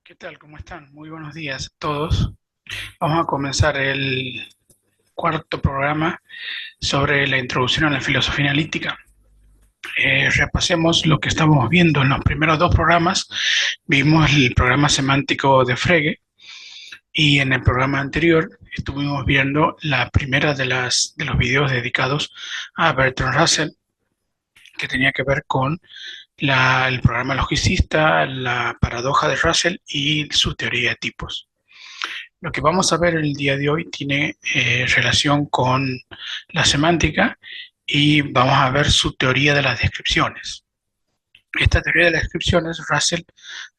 ¿Qué tal? ¿Cómo están? Muy buenos días a todos. Vamos a comenzar el cuarto programa sobre la introducción a la filosofía analítica. Repasemos lo que estamos viendo en los primeros dos programas. Vimos el programa semántico de Frege y en el programa anterior estuvimos viendo la primera de los videos dedicados a Bertrand Russell, que tenía que ver con el programa logicista, la paradoja de Russell y su teoría de tipos. Lo que vamos a ver el día de hoy tiene relación con la semántica y vamos a ver su teoría de las descripciones. Esta teoría de las descripciones Russell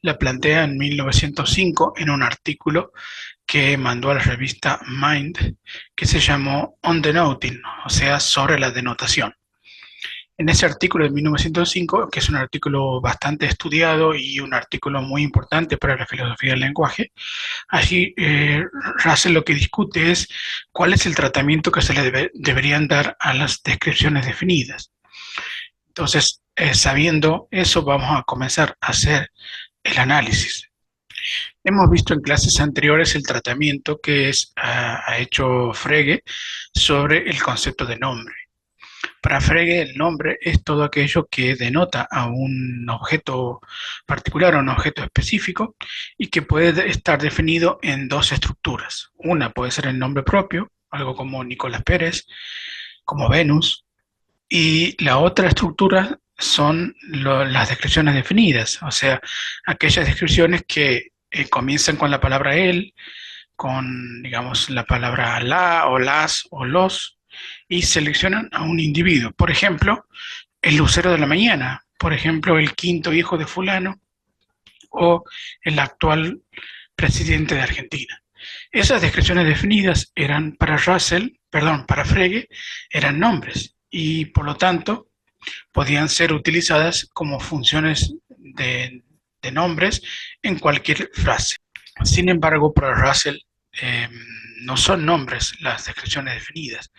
la plantea en 1905 en un artículo que mandó a la revista Mind, que se llamó On Denoting, o sea, sobre la denotación. En ese artículo de 1905, que es un artículo bastante estudiado y un artículo muy importante para la filosofía del lenguaje, allí Russell lo que discute es cuál es el tratamiento que se le deberían dar a las descripciones definidas. Entonces, sabiendo eso, vamos a comenzar a hacer el análisis. Hemos visto en clases anteriores el tratamiento que ha hecho Frege sobre el concepto de nombre. Para Frege, el nombre es todo aquello que denota a un objeto particular o un objeto específico y que puede estar definido en dos estructuras. Una puede ser el nombre propio, algo como Nicolás Pérez, como Venus, y la otra estructura son las descripciones definidas, o sea, aquellas descripciones que comienzan con la palabra él, con, digamos, la palabra la o las o los, y seleccionan a un individuo. Por ejemplo, el lucero de la mañana, por ejemplo, el quinto hijo de fulano o el actual presidente de Argentina. Esas descripciones definidas eran para para Frege, eran nombres y por lo tanto podían ser utilizadas como funciones de nombres en cualquier frase. Sin embargo, para Russell eh, no son nombres las descripciones definidas.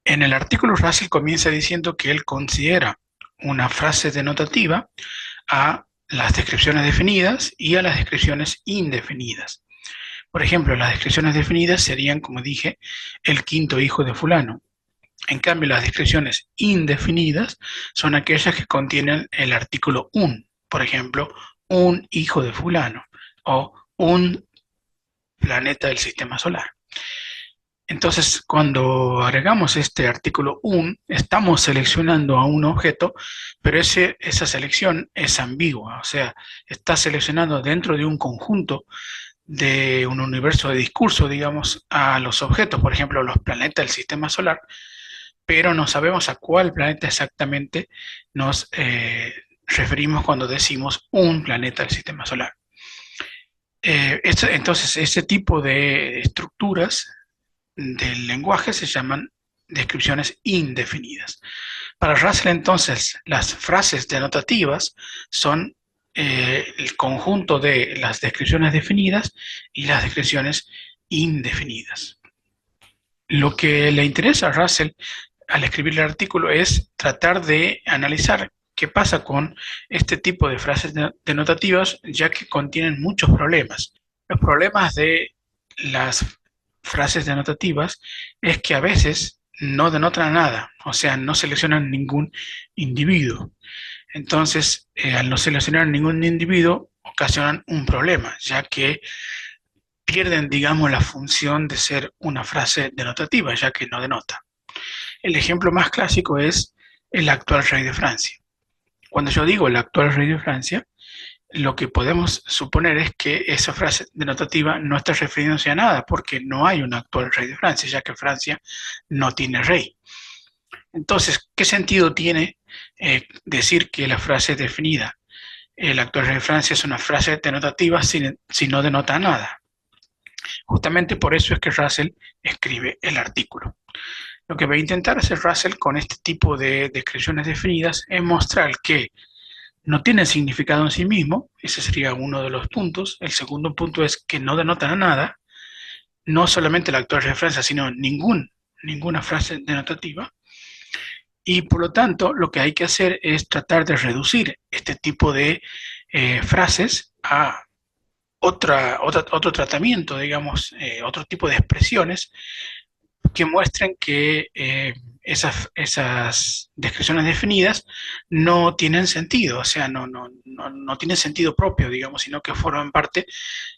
En el artículo Russell comienza diciendo que él considera una frase denotativa a las descripciones definidas y a las descripciones indefinidas. Por ejemplo, las descripciones definidas serían, como dije, el quinto hijo de fulano. En cambio, las descripciones indefinidas son aquellas que contienen el artículo un. Por ejemplo, un hijo de fulano o un planeta del sistema solar. Entonces, cuando agregamos este artículo un, estamos seleccionando a un objeto, pero esa selección es ambigua, o sea, está seleccionando dentro de un conjunto de un universo de discurso, digamos, a los objetos, por ejemplo, los planetas del sistema solar, pero no sabemos a cuál planeta exactamente nos referimos cuando decimos un planeta del sistema solar. Entonces, ese tipo de estructuras del lenguaje se llaman descripciones indefinidas. Para Russell, entonces, las frases denotativas son el conjunto de las descripciones definidas y las descripciones indefinidas. Lo que le interesa a Russell al escribir el artículo es tratar de analizar qué pasa con este tipo de frases denotativas, ya que contienen muchos problemas. Los problemas de las frases denotativas es que a veces no denotan nada, o sea, no seleccionan ningún individuo. Entonces, al no seleccionar ningún individuo, ocasionan un problema, ya que pierden, digamos, la función de ser una frase denotativa, ya que no denota. El ejemplo más clásico es el actual rey de Francia. Cuando yo digo el actual rey de Francia, lo que podemos suponer es que esa frase denotativa no está refiriéndose a nada, porque no hay un actual rey de Francia, ya que Francia no tiene rey. Entonces, ¿qué sentido tiene decir que la frase definida, el actual rey de Francia, es una frase denotativa si no denota nada? Justamente por eso es que Russell escribe el artículo. Lo que va a intentar hacer Russell con este tipo de descripciones definidas es mostrar que no tienen significado en sí mismo, ese sería uno de los puntos. El segundo punto es que no denotan a nada, no solamente la actual referencia, sino ninguna frase denotativa. Y por lo tanto, lo que hay que hacer es tratar de reducir este tipo de frases a otro tratamiento, digamos, otro tipo de expresiones que muestren que esas descripciones definidas no tienen sentido, o sea, no tienen sentido propio, digamos, sino que forman parte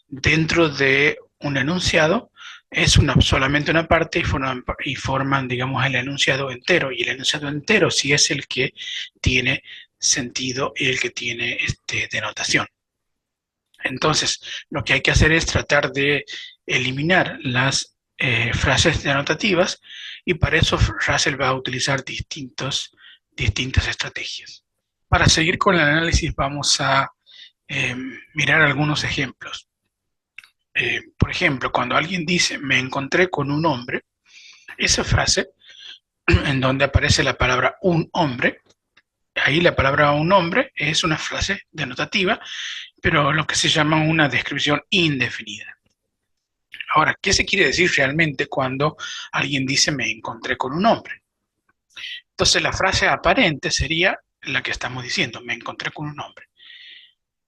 dentro de un enunciado, es solamente una parte y forman, digamos, el enunciado entero, y el enunciado entero sí es el que tiene sentido y el que tiene denotación. Entonces, lo que hay que hacer es tratar de eliminar las frases denotativas, y para eso Russell va a utilizar distintas estrategias. Para seguir con el análisis vamos a mirar algunos ejemplos. Por ejemplo, cuando alguien dice me encontré con un hombre, esa frase en donde aparece la palabra un hombre, ahí la palabra un hombre es una frase denotativa, pero lo que se llama una descripción indefinida. Ahora, ¿qué se quiere decir realmente cuando alguien dice me encontré con un hombre? Entonces la frase aparente sería la que estamos diciendo, me encontré con un hombre.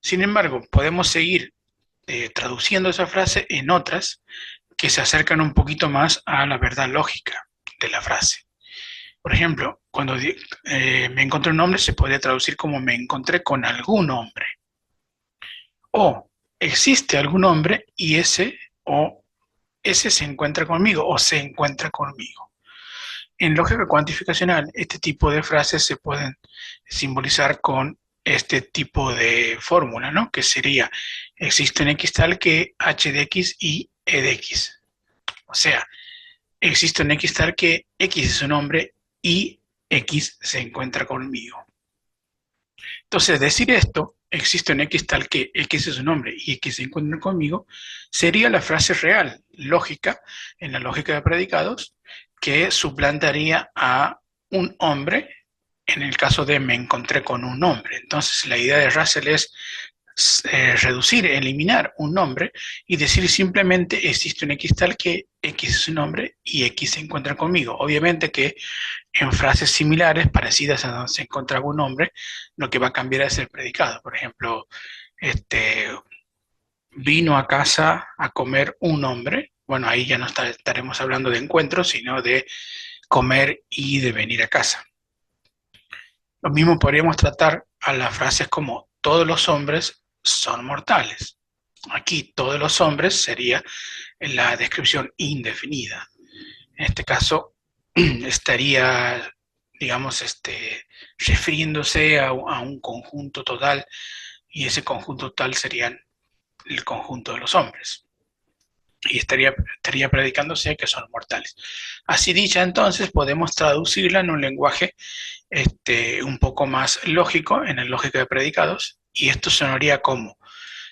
Sin embargo, podemos seguir traduciendo esa frase en otras que se acercan un poquito más a la verdad lógica de la frase. Por ejemplo, cuando me encontré un hombre se podría traducir como me encontré con algún hombre. O existe algún hombre y ese se encuentra conmigo o se encuentra conmigo. En lógica cuantificacional, este tipo de frases se pueden simbolizar con este tipo de fórmula, ¿no? Que sería, existe un X tal que H de X y E de X. O sea, existe un X tal que X es un hombre y X se encuentra conmigo. Entonces, decir esto, existe un X tal que X es un hombre y X se encuentra conmigo, sería la frase real, lógica, en la lógica de predicados, que suplantaría a un hombre en el caso de me encontré con un hombre. Entonces, la idea de Russell es reducir, eliminar un nombre y decir simplemente existe un X tal que X es un nombre y X se encuentra conmigo. Obviamente que en frases similares, parecidas a donde se encontraba un nombre, lo que va a cambiar es el predicado. Por ejemplo, vino a casa a comer un hombre. Bueno, ahí ya no estaremos hablando de encuentro, sino de comer y de venir a casa. Lo mismo podríamos tratar a las frases como todos los hombres son mortales. Aquí todos los hombres sería la descripción indefinida. En este caso estaría, digamos, refiriéndose a un conjunto total, y ese conjunto total sería el conjunto de los hombres. Y estaría predicándose que son mortales. Así dicha, entonces, podemos traducirla en un lenguaje un poco más lógico, en el lógico de predicados, y esto sonaría como,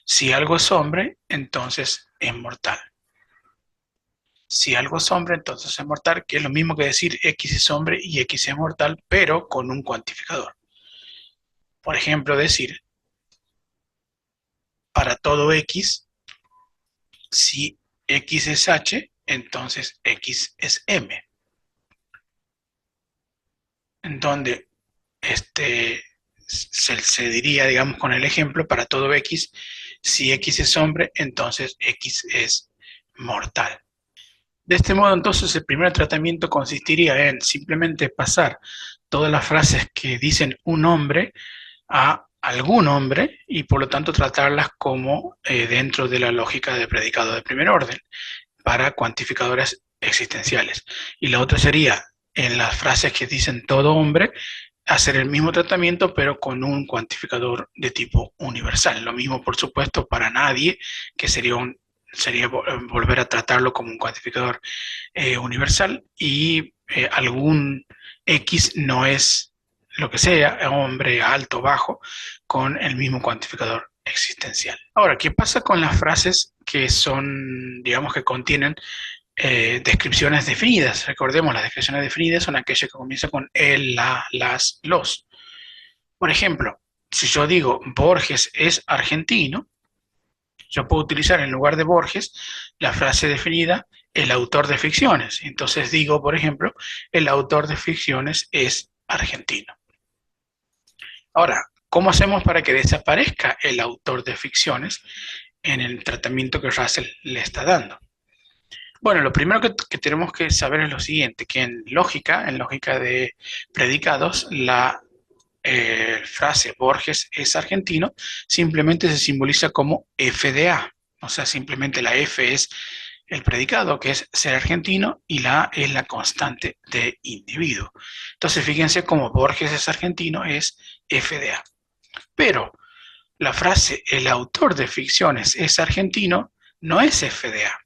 si algo es hombre, entonces es mortal. Si algo es hombre, entonces es mortal, que es lo mismo que decir X es hombre y X es mortal, pero con un cuantificador. Por ejemplo, decir, para todo X, si X es H, entonces X es M. En donde se diría, digamos, con el ejemplo, para todo X, si X es hombre, entonces X es mortal. De este modo, entonces, el primer tratamiento consistiría en simplemente pasar todas las frases que dicen un hombre a algún hombre y por lo tanto tratarlas como dentro de la lógica de predicado de primer orden para cuantificadores existenciales. Y la otra sería, en las frases que dicen todo hombre, hacer el mismo tratamiento pero con un cuantificador de tipo universal. Lo mismo, por supuesto, para nadie, que sería volver a tratarlo como un cuantificador universal, y algún X no es lo que sea, hombre, alto, bajo, con el mismo cuantificador existencial. Ahora, ¿qué pasa con las frases que son, digamos, que contienen descripciones definidas? Recordemos, las descripciones definidas son aquellas que comienzan con el, la, las, los. Por ejemplo, si yo digo Borges es argentino, yo puedo utilizar en lugar de Borges la frase definida el autor de ficciones. Entonces digo, por ejemplo, el autor de ficciones es argentino. Ahora, ¿cómo hacemos para que desaparezca el autor de ficciones en el tratamiento que Russell le está dando. Bueno, lo primero que tenemos que saber es lo siguiente, que en lógica de predicados, la frase Borges es argentino simplemente se simboliza como FDA. O sea, simplemente la F es el predicado, que es ser argentino, y la A es la constante de individuo. Entonces, fíjense cómo Borges es argentino, es FDA. Pero la frase el autor de ficciones es argentino no es FDA.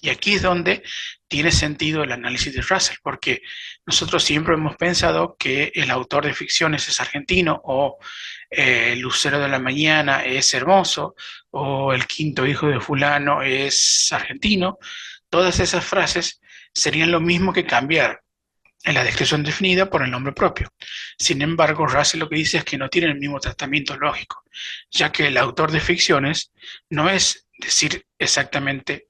Y aquí es donde tiene sentido el análisis de Russell, porque nosotros siempre hemos pensado que el autor de ficciones es argentino, o Lucero de la Mañana es hermoso, o el quinto hijo de fulano es argentino. Todas esas frases serían lo mismo que cambiar en la descripción definida por el nombre propio. Sin embargo, Russell lo que dice es que no tienen el mismo tratamiento lógico, ya que el autor de ficciones no es decir exactamente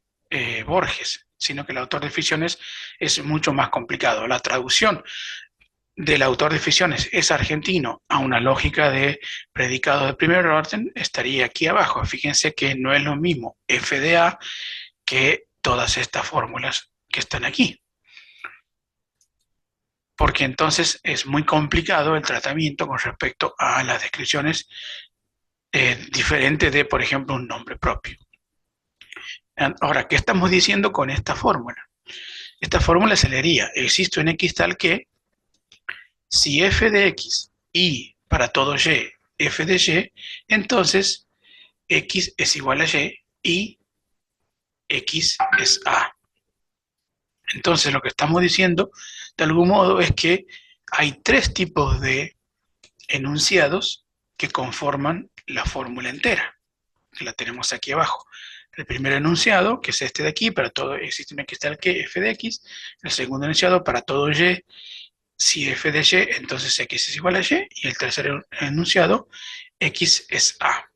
Borges, sino que el autor de ficciones es mucho más complicado. La traducción del autor de ficciones es argentino a una lógica de predicado de primer orden estaría aquí abajo. Fíjense que no es lo mismo FDA que todas estas fórmulas que están aquí, porque entonces es muy complicado el tratamiento con respecto a las descripciones diferentes de, por ejemplo, un nombre propio. Ahora, ¿qué estamos diciendo con esta fórmula? Esta fórmula se leería, existe un X tal que, si f de X y para todo Y, f de Y, entonces X es igual a Y X es A. Entonces lo que estamos diciendo, de algún modo, es que hay tres tipos de enunciados que conforman la fórmula entera, que la tenemos aquí abajo. El primer enunciado, que es este de aquí, para todo existe un X tal que f de X. El segundo enunciado, para todo Y, si f de Y, entonces X es igual a Y. Y el tercer enunciado, X es A.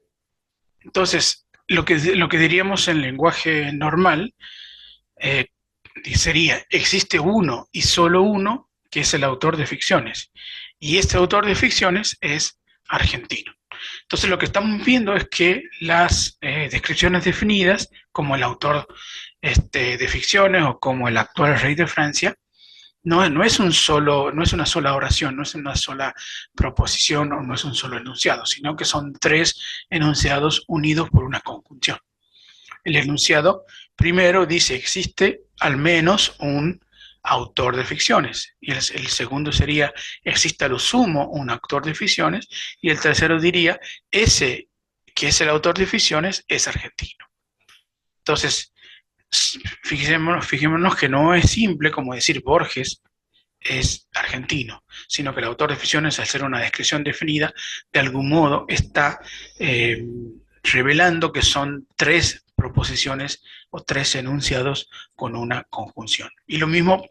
Entonces, lo que diríamos en lenguaje normal sería, existe uno y solo uno, que es el autor de ficciones. Y este autor de ficciones es argentino. Entonces lo que estamos viendo es que las descripciones definidas, como el autor de ficciones o como el actual rey de Francia, no es una sola oración, no es una sola proposición o no es un solo enunciado, sino que son tres enunciados unidos por una conjunción. El enunciado primero dice existe al menos un autor de ficciones, y el segundo sería existe a lo sumo un autor de ficciones, y el tercero diría ese que es el autor de ficciones es argentino. Entonces, fijémonos que no es simple como decir Borges es argentino, sino que el autor de ficciones, al ser una descripción definida, de algún modo está revelando que son tres proposiciones o tres enunciados con una conjunción. Y lo mismo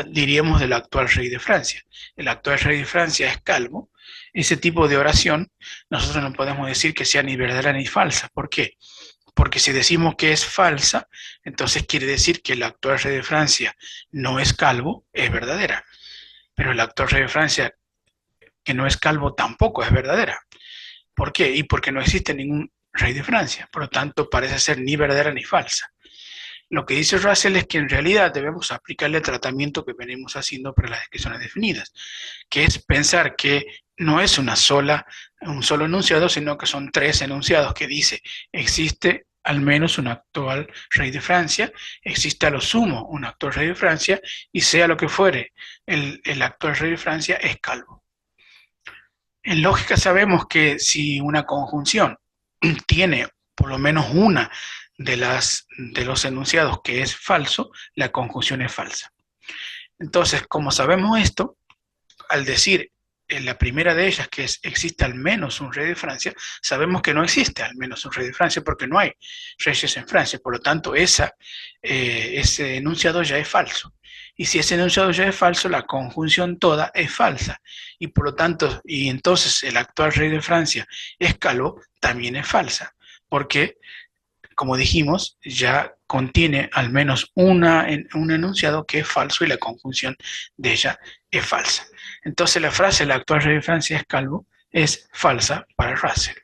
diríamos del actual rey de Francia. El actual rey de Francia es calvo. Ese tipo de oración nosotros no podemos decir que sea ni verdadera ni falsa. ¿Por qué? Porque si decimos que es falsa, entonces quiere decir que el actual rey de Francia no es calvo, es verdadera. Pero el actual rey de Francia que no es calvo tampoco es verdadera. ¿Por qué? Y porque no existe ningún rey de Francia. Por lo tanto, parece ser ni verdadera ni falsa. Lo que dice Russell es que en realidad debemos aplicarle el tratamiento que venimos haciendo para las descripciones definidas, que es pensar que no es un solo enunciado, sino que son tres enunciados que dice existe al menos un actual rey de Francia, existe a lo sumo un actual rey de Francia, y sea lo que fuere, el actual rey de Francia es calvo. En lógica sabemos que si una conjunción tiene por lo menos una de los enunciados que es falso, la conjunción es falsa. Entonces, como sabemos esto, al decir en la primera de ellas que existe al menos un rey de Francia, sabemos que no existe al menos un rey de Francia porque no hay reyes en Francia. Por lo tanto, ese enunciado ya es falso. Y si ese enunciado ya es falso, la conjunción toda es falsa. Y por lo tanto, y entonces el actual rey de Francia es calvo, también es falsa. Porque, como dijimos, ya contiene al menos un enunciado que es falso y la conjunción de ella es falsa. Entonces la frase "el actual rey de Francia es calvo" es falsa para Russell.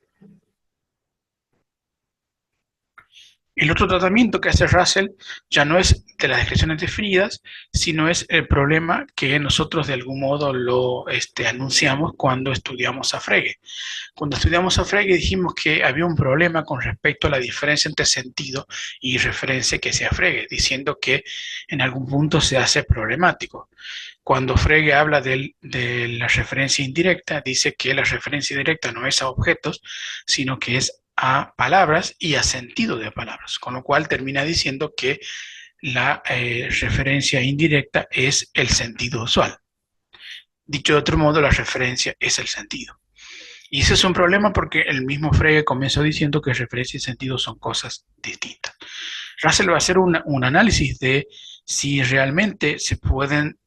El otro tratamiento que hace Russell ya no es de las descripciones definidas, sino es el problema que nosotros de algún modo lo anunciamos cuando estudiamos a Frege. Cuando estudiamos a Frege dijimos que había un problema con respecto a la diferencia entre sentido y referencia que hacía Frege, diciendo que en algún punto se hace problemático. Cuando Frege habla de la referencia indirecta, dice que la referencia indirecta no es a objetos, sino que es a palabras y a sentido de palabras, con lo cual termina diciendo que la referencia indirecta es el sentido usual. Dicho de otro modo, la referencia es el sentido. Y ese es un problema porque el mismo Frege comenzó diciendo que referencia y sentido son cosas distintas. Russell va a hacer un análisis de si realmente se pueden,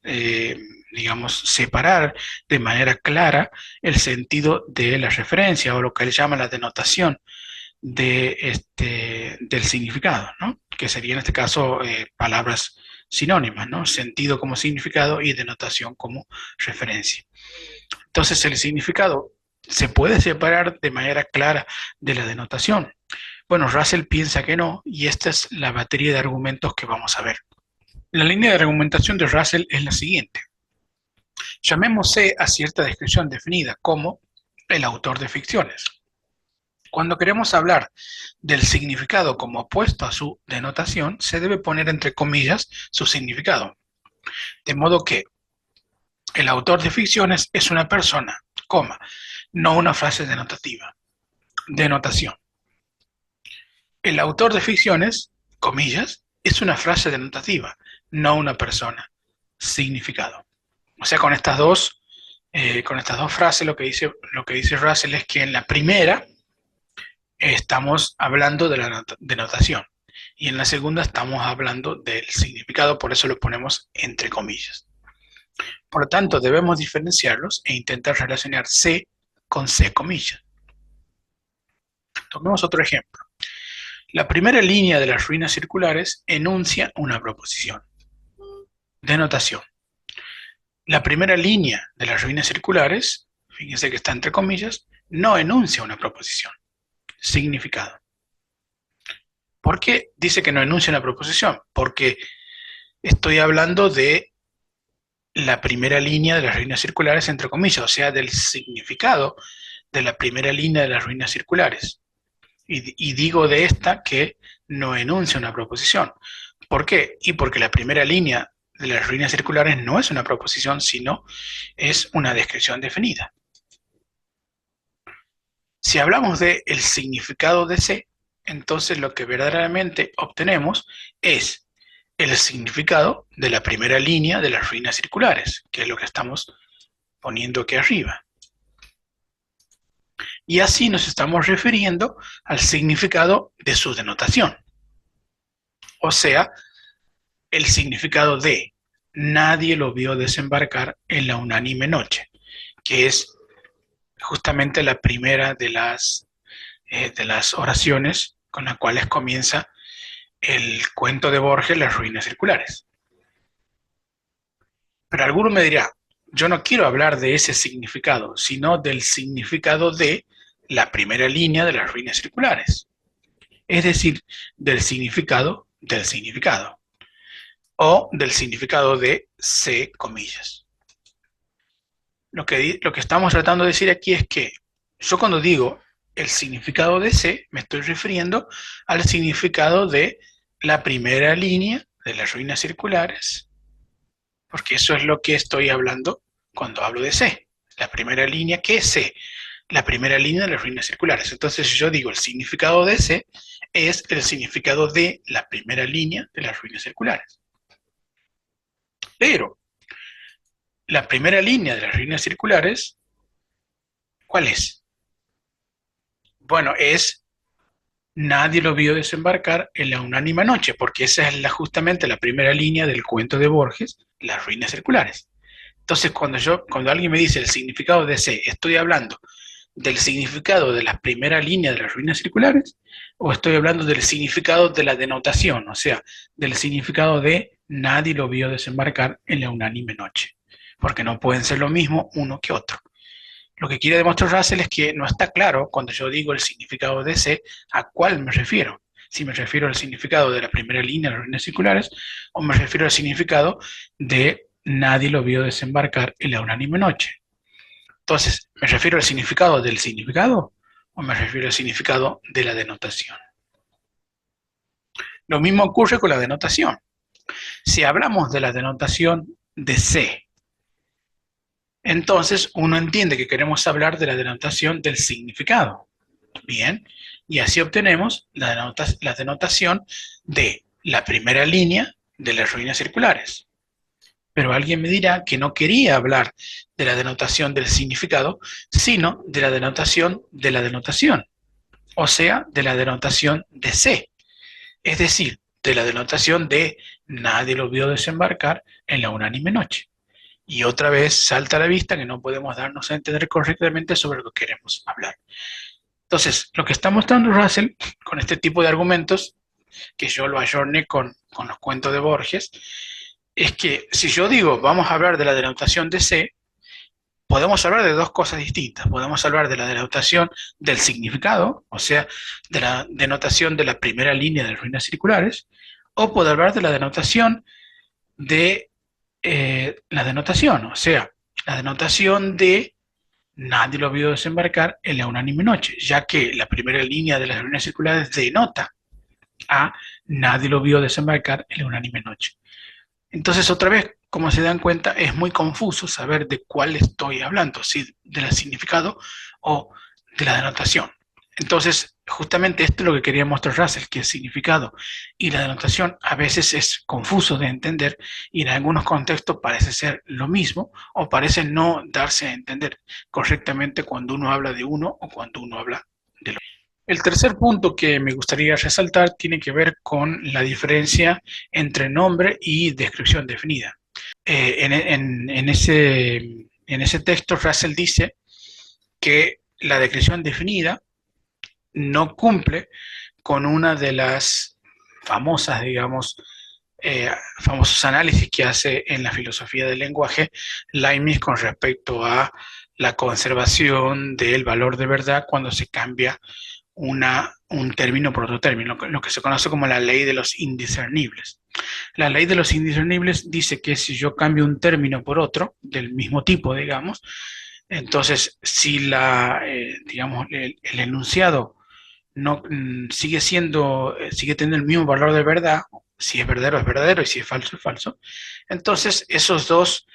digamos, separar de manera clara el sentido de la referencia o lo que él llama la denotación del significado, ¿no? Que sería en este caso palabras sinónimas, ¿no? Sentido como significado y denotación como referencia. Entonces el significado se puede separar de manera clara de la denotación. Bueno, Russell piensa que no, y esta es la batería de argumentos que vamos a ver. La línea de argumentación de Russell es la siguiente. Llamemos C a cierta descripción definida como el autor de ficciones. Cuando queremos hablar del significado como opuesto a su denotación, se debe poner entre comillas su significado. De modo que el autor de ficciones es una persona, coma, no una frase denotativa. Denotación. El autor de ficciones, comillas, es una frase denotativa, no una persona. Significado. O sea, con estas dos frases lo que dice Russell es que en la primera estamos hablando de la denotación y en la segunda estamos hablando del significado, por eso lo ponemos entre comillas. Por lo tanto, debemos diferenciarlos e intentar relacionar C con C comillas. Tomemos otro ejemplo. La primera línea de las ruinas circulares enuncia una proposición. Denotación. La primera línea de las ruinas circulares, fíjense que está entre comillas, no enuncia una proposición. Significado. ¿Por qué dice que no enuncia una proposición? Porque estoy hablando de la primera línea de las ruinas circulares, entre comillas, o sea, del significado de la primera línea de las ruinas circulares. Y digo de esta que no enuncia una proposición. ¿Por qué? Y porque la primera línea de las ruinas circulares no es una proposición, sino es una descripción definida. Si hablamos del significado de C, entonces lo que verdaderamente obtenemos es el significado de la primera línea de las ruinas circulares, que es lo que estamos poniendo aquí arriba. Y así nos estamos refiriendo al significado de su denotación. O sea, el significado de nadie lo vio desembarcar en la unánime noche, que es justamente la primera de las oraciones con las cuales comienza el cuento de Borges, Las ruinas circulares. Pero alguno me dirá, yo no quiero hablar de ese significado, sino del significado de la primera línea de las ruinas circulares. Es decir, del significado o del significado de C, comillas. Lo que estamos tratando de decir aquí es que yo cuando digo el significado de C, me estoy refiriendo al significado de la primera línea de las ruinas circulares, porque eso es lo que estoy hablando cuando hablo de C. La primera línea, ¿qué es C? La primera línea de las ruinas circulares. Entonces, si yo digo el significado de C, es el significado de la primera línea de las ruinas circulares. Pero, la primera línea de las ruinas circulares, ¿cuál es? Bueno, es nadie lo vio desembarcar en la unánima noche, porque esa es justamente la primera línea del cuento de Borges, Las ruinas circulares. Entonces, cuando alguien me dice el significado de C, estoy hablando del significado de la primera línea de las ruinas circulares, o estoy hablando del significado de la denotación, o sea, del significado de nadie lo vio desembarcar en la unánime noche, porque no pueden ser lo mismo uno que otro. Lo que quiere demostrar Russell es que no está claro cuando yo digo el significado de C a cuál me refiero, si me refiero al significado de la primera línea de las líneas circulares o me refiero al significado de nadie lo vio desembarcar en la unánime noche. Entonces, ¿me refiero al significado del significado o me refiero al significado de la denotación? Lo mismo ocurre con la denotación. Si hablamos de la denotación de C, entonces uno entiende que queremos hablar de la denotación del significado. Bien, y así obtenemos la denotación de la primera línea de las líneas circulares. Pero alguien me dirá que no quería hablar de la denotación del significado, sino de la denotación de la denotación, o sea, de la denotación de C, es decir, de la denotación de nadie lo vio desembarcar en la unánime noche. Y otra vez salta a la vista que no podemos darnos a entender correctamente sobre lo que queremos hablar. Entonces, lo que está mostrando Russell con este tipo de argumentos, que yo lo ayorné con los cuentos de Borges, es que si yo digo vamos a hablar de la denotación de C, podemos hablar de dos cosas distintas. Podemos hablar de la denotación del significado, o sea, de la denotación de la primera línea de las líneas circulares, o puedo hablar de la denotación de o sea, la denotación de nadie lo vio desembarcar en la unánime noche, ya que la primera línea de las líneas circulares denota a nadie lo vio desembarcar en la unánime noche. Entonces, otra vez, como se dan cuenta, es muy confuso saber de cuál estoy hablando, si del significado o de la denotación. Entonces, justamente esto es lo que quería mostrar Russell, que el significado y la denotación a veces es confuso de entender y en algunos contextos parece ser lo mismo o parece no darse a entender correctamente cuando uno habla de uno o cuando uno habla del otro. El tercer punto que me gustaría resaltar tiene que ver con la diferencia entre nombre y descripción definida. En ese texto, Russell dice que la descripción definida no cumple con una de las famosas, digamos, famosos análisis que hace en la filosofía del lenguaje Leibniz con respecto a la conservación del valor de verdad cuando se cambia un término por otro término, lo que se conoce como la ley de los indiscernibles. La ley de los indiscernibles dice que si yo cambio un término por otro, del mismo tipo, digamos, entonces si digamos, el enunciado no sigue teniendo el mismo valor de verdad, si es verdadero y si es falso, entonces esos dos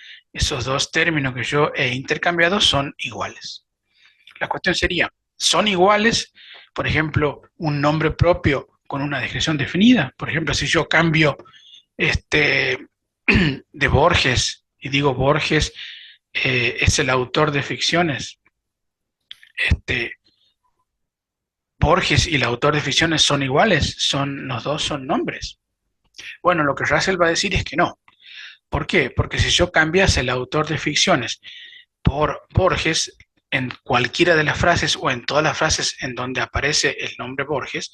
términos que yo he intercambiado son iguales. La cuestión sería, ¿son iguales, por ejemplo, un nombre propio con una descripción definida? Por ejemplo, si yo cambio de Borges y digo Borges es el autor de ficciones, Borges y el autor de ficciones son iguales, los dos son nombres. Bueno, lo que Russell va a decir es que no. ¿Por qué? Porque si yo cambiase el autor de ficciones por Borges, en cualquiera de las frases o en todas las frases en donde aparece el nombre Borges,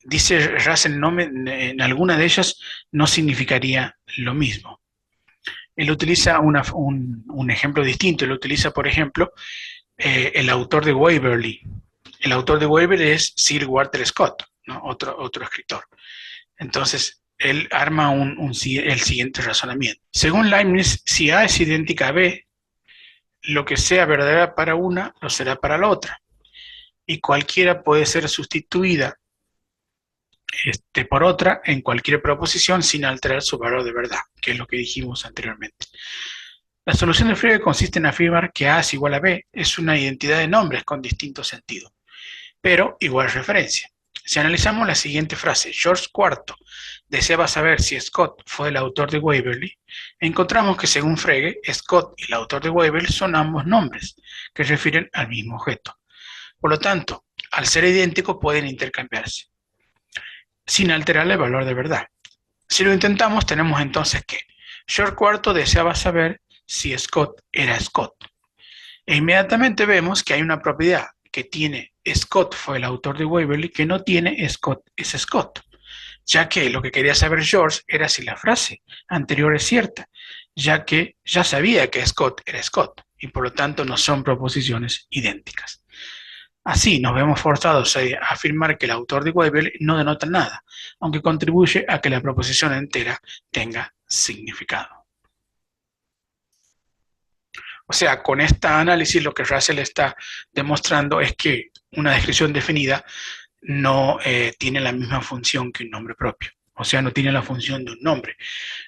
dice Russell, en alguna de ellas no significaría lo mismo. Él utiliza un ejemplo distinto. Él utiliza, por ejemplo, el autor de Waverley. El autor de Waverley es Sir Walter Scott, ¿no? otro escritor. Entonces, él arma el siguiente razonamiento. Según Leibniz, si A es idéntica a B, lo que sea verdadera para una, lo será para la otra. Y cualquiera puede ser sustituida por otra en cualquier proposición sin alterar su valor de verdad, que es lo que dijimos anteriormente. La solución de Frege consiste en afirmar que A es igual a B es una identidad de nombres con distinto sentido, pero igual referencia. Si analizamos la siguiente frase, George IV deseaba saber si Scott fue el autor de Waverley, encontramos que según Frege, Scott y el autor de Waverley son ambos nombres que refieren al mismo objeto. Por lo tanto, al ser idénticos pueden intercambiarse, sin alterar el valor de verdad. Si lo intentamos, tenemos entonces que George IV deseaba saber si Scott era Scott. E inmediatamente vemos que hay una propiedad que tiene Scott fue el autor de Waverley que no tiene Scott es Scott, ya que lo que quería saber George era si la frase anterior es cierta, ya que ya sabía que Scott era Scott y por lo tanto no son proposiciones idénticas. Así nos vemos forzados a afirmar que el autor de Waverley no denota nada, aunque contribuye a que la proposición entera tenga significado. O sea, con este análisis lo que Russell está demostrando es que una descripción definida no tiene la misma función que un nombre propio. O sea, no tiene la función de un nombre,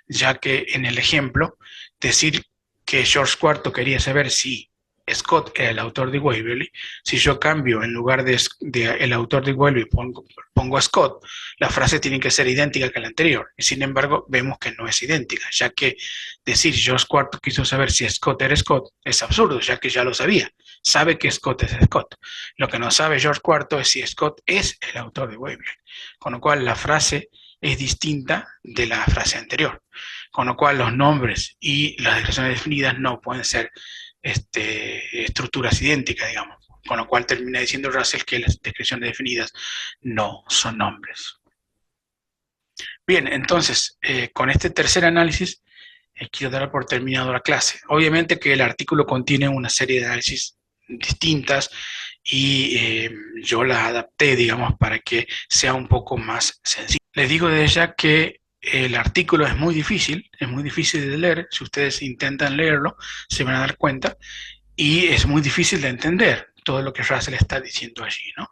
ya que en el ejemplo, decir que George IV quería saber si Scott era el autor de Waverley, si yo cambio en lugar de el autor de Waverley pongo a Scott, la frase tiene que ser idéntica que la anterior. Y sin embargo, vemos que no es idéntica, ya que decir George IV quiso saber si Scott era Scott es absurdo, ya que ya lo sabía. Sabe que Scott es Scott. Lo que no sabe George IV es si Scott es el autor de Waverley. Con lo cual, la frase es distinta de la frase anterior. Con lo cual, los nombres y las descripciones definidas no pueden ser estructuras idénticas, digamos. Con lo cual termina diciendo Russell que las descripciones definidas no son nombres. Bien, entonces, con este tercer análisis, quiero dar por terminado la clase. Obviamente que el artículo contiene una serie de análisis distintas y yo la adapté, digamos, para que sea un poco más sencillo. Les digo desde ya que el artículo es muy difícil de leer. Si ustedes intentan leerlo, se van a dar cuenta, y es muy difícil de entender todo lo que Russell está diciendo allí, ¿no?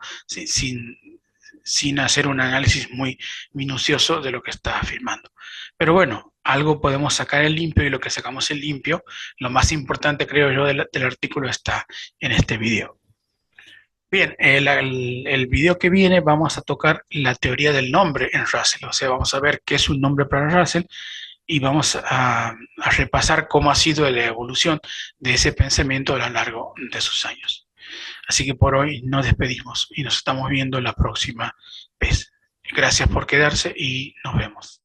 Sin hacer un análisis muy minucioso de lo que está afirmando. Pero bueno, algo podemos sacar en limpio, y lo que sacamos en limpio, lo más importante creo yo del artículo, está en este video. Bien, el video que viene vamos a tocar la teoría del nombre en Russell, o sea, vamos a ver qué es un nombre para Russell y vamos a repasar cómo ha sido la evolución de ese pensamiento a lo largo de sus años. Así que por hoy nos despedimos y nos estamos viendo la próxima vez. Gracias por quedarse y nos vemos.